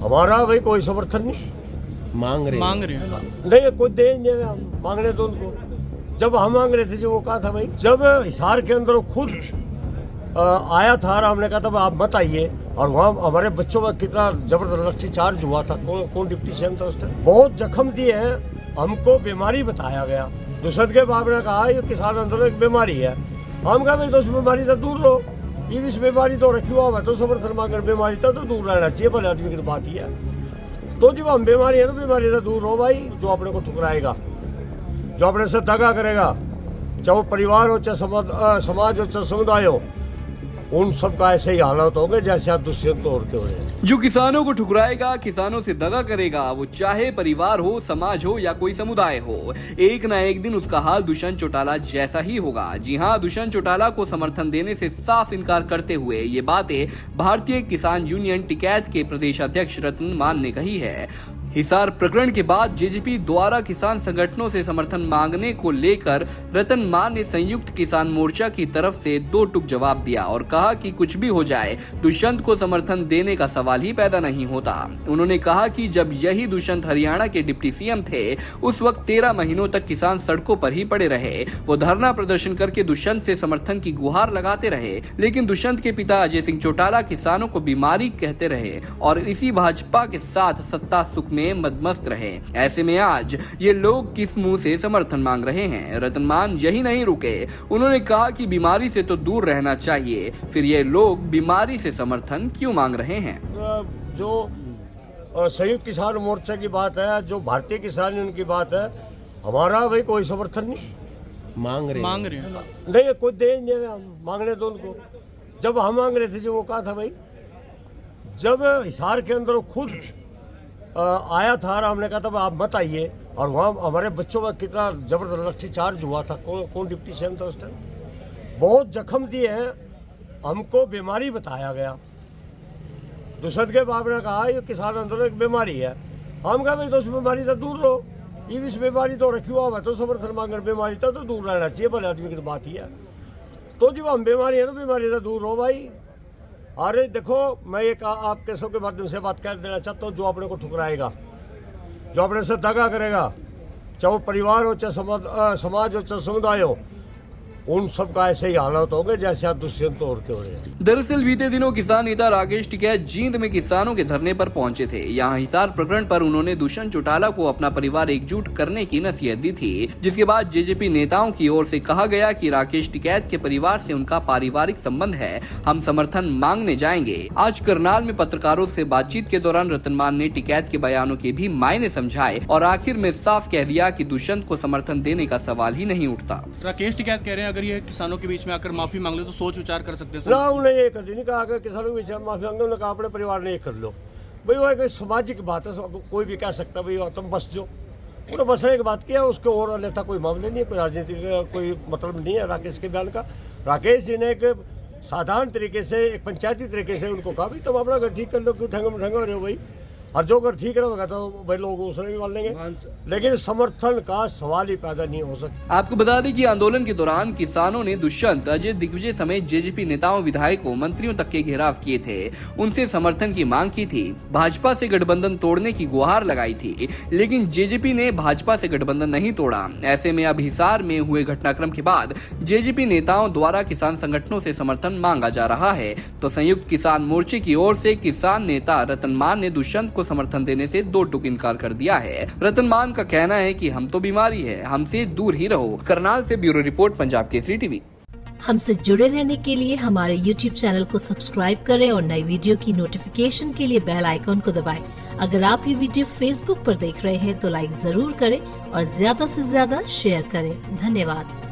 हमारा भाई कोई समर्थन नहीं मांग रहे हैं। नहीं कोई दे नहीं रहा, मांगने दो उनको। जब हम मांग रहे थे जो वो कहा था भाई, जब हिसार के अंदर वो खुद आया था और हमने कहा था आप मत आइए, और वहाँ हमारे बच्चों में कितना जबरदस्त लाठीचार्ज हुआ था। कौन डिप्टी सीएम था उस टाइम, बहुत जख्म दिए हैं। हमको बीमारी बताया गया। दुष्यंत के बाप ने कहा ये किसान आंदोलन एक बीमारी है। हम कहा भाई तो उस बीमारी से दूर रहो, ये इस बीमारी तो रखी हुआ है तो समर्थन मांग बीमारी तो दूर रहना चाहिए, भले आदमी की तो बात ही है। तो जब हम बीमारी है तो बीमारी से दूर रहो भाई। जो अपने को ठुकराएगा, जो अपने से दगा करेगा, चाहे वो परिवार हो, चाहे समाज हो, चाहे समुदाय हो, उन सब का ऐसे ही हालात होंगे जैसे आप दुष्यंत और के हो रहे हैं। जो किसानों को ठुकराएगा, किसानों से दगा करेगा, वो चाहे परिवार हो, समाज हो या कोई समुदाय हो, एक न एक दिन उसका हाल दुष्यंत चौटाला जैसा ही होगा। जी हां, दुष्यंत चौटाला को समर्थन देने से साफ इनकार करते हुए ये बातें भारतीय किसान यूनियन टिकैत के प्रदेश अध्यक्ष रतन मान ने कही है। हिसार प्रकरण के बाद जेजेपी द्वारा किसान संगठनों से समर्थन मांगने को लेकर रतन मान ने संयुक्त किसान मोर्चा की तरफ से दो टूक जवाब दिया और कहा कि कुछ भी हो जाए, दुष्यंत को समर्थन देने का सवाल ही पैदा नहीं होता। उन्होंने कहा कि जब यही दुष्यंत हरियाणा के डिप्टी सीएम थे, उस वक्त 13 महीनों तक किसान सड़कों पर ही पड़े रहे। वो धरना प्रदर्शन करके दुष्यंत से समर्थन की गुहार लगाते रहे, लेकिन दुष्यंत के पिता अजय सिंह चौटाला किसानों को बीमारी कहते रहे और इसी भाजपा के साथ सत्ता सुख में मदमस्त रहे। ऐसे में आज ये लोग किस मुंह से समर्थन मांग रहे हैं? रतन मान यही नहीं रुके, उन्होंने कहा कि बीमारी से तो दूर रहना चाहिए, फिर ये लोग बीमारी से समर्थन क्यों मांग रहे हैं? जो संयुक्त किसान मोर्चा की बात है, जो भारतीय किसान यूनियन की बात है, हमारा भाई कोई समर्थन नहीं। मांग रहे हैं। नहीं कोई दे नहीं रहा, मांगने दो उनको। जब हम मांग रहे थे जो वो कहा था भाई, जब हिसार के अंदर वो खुद आया था और हमने कहा था आप मत आइए, और वहाँ हमारे बच्चों में कितना जबरदस्त लाठीचार्ज हुआ था। कौन डिप्टी सीएम था उस टाइम, बहुत जख्म दिए हैं। हमको बीमारी बताया गया। दुष्यंत के बाप ने कहा ये किसान आंदोलन एक बीमारी है। हम कहा भाई तो उस बीमारी से दूर रहो, ये इस बीमारी तो रखी हुआ है तो समर्थन मांग बीमारी तो दूर रहना चाहिए, भले आदमी की तो बात ही है। तो जब हम बीमारी है तो बीमारी से दूर रहो भाई। अरे देखो, मैं एक आपके सबके माध्यम से बात कर देना चाहता हूँ, जो अपने को ठुकराएगा, जो अपने से दगा करेगा, चाहे वो परिवार हो, चाहे समाज हो, चाहे समुदाय हो, उन सब का ऐसे ही हालात होंगे जैसे आप दुष्यंत और के हो रहे हैं। दरअसल बीते दिनों किसान नेता राकेश टिकैत जींद में किसानों के धरने पर पहुंचे थे। यहां हिसार प्रकरण पर उन्होंने दुष्यंत चौटाला को अपना परिवार एकजुट करने की नसीहत दी थी, जिसके बाद जेजेपी नेताओं की ओर से कहा गया कि राकेश टिकैत के परिवार से उनका पारिवारिक संबंध है, हम समर्थन मांगने जाएंगे। आज करनाल में पत्रकारों से बातचीत के दौरान रतन मान ने टिकैत के बयानों के भी मायने समझाए और आखिर में साफ कह दिया कि दुष्यंत को समर्थन देने का सवाल ही नहीं उठता। राकेश टिकैत कह रहे हैं अगर ये किसानों के बीच में आकर माफी मांग ले तो सोच विचार कर सकते हैं। ना उन्हें ये कभी नहीं कहा कि किसानों के बीच में माफी मांगे, उन्होंने कहा अपने परिवार ने ये कर लो भाई। वो एक सामाजिक बात है, कोई भी कह सकता भाई तुम बस जो उन्होंने बसने की बात किया, उसके और अन्यथा कोई मामले नहीं है, कोई राजनीति का कोई मतलब नहीं है राकेश के बयान का। राकेश जी ने एक साधारण तरीके से, एक पंचायती तरीके से उनको कहा भाई तुम अपना घर ठीक कर लो, क्यों ठंगा ठंगा हो रहे हो भाई, और जो अगर ठीक रहेगा तो भाई लोग उसने भी मान लेंगे, लेकिन समर्थन का सवाल ही पैदा नहीं हो सकता। आपको बता दें कि आंदोलन के दौरान किसानों ने दुष्यंत, अजय दिग्विजय समेत जेजेपी नेताओं, विधायकों, मंत्रियों तक के घेराव किए थे, उनसे समर्थन की मांग की थी, भाजपा से गठबंधन तोड़ने की गुहार लगाई थी, लेकिन जेजेपी ने भाजपा से गठबंधन नहीं तोड़ा। ऐसे में अब हिसार में हुए घटनाक्रम के बाद जेजेपी नेताओं द्वारा किसान संगठनों से समर्थन मांगा जा रहा है, तो संयुक्त किसान मोर्चे की ओर से किसान नेता रतन मान ने दुष्यंत समर्थन देने से दो टूक इनकार कर दिया है। रतन मान का कहना है कि हम तो बीमारी है, हमसे दूर ही रहो। करनाल से bureau report, Punjab Kesari TV. हमसे जुड़े रहने के लिए हमारे YouTube चैनल को सब्सक्राइब करें और नई वीडियो की नोटिफिकेशन के लिए बेल आइकॉन को दबाएं। अगर आप ये वीडियो Facebook पर देख रहे हैं तो लाइक जरूर करें और ज्यादा से ज्यादा शेयर करें। धन्यवाद।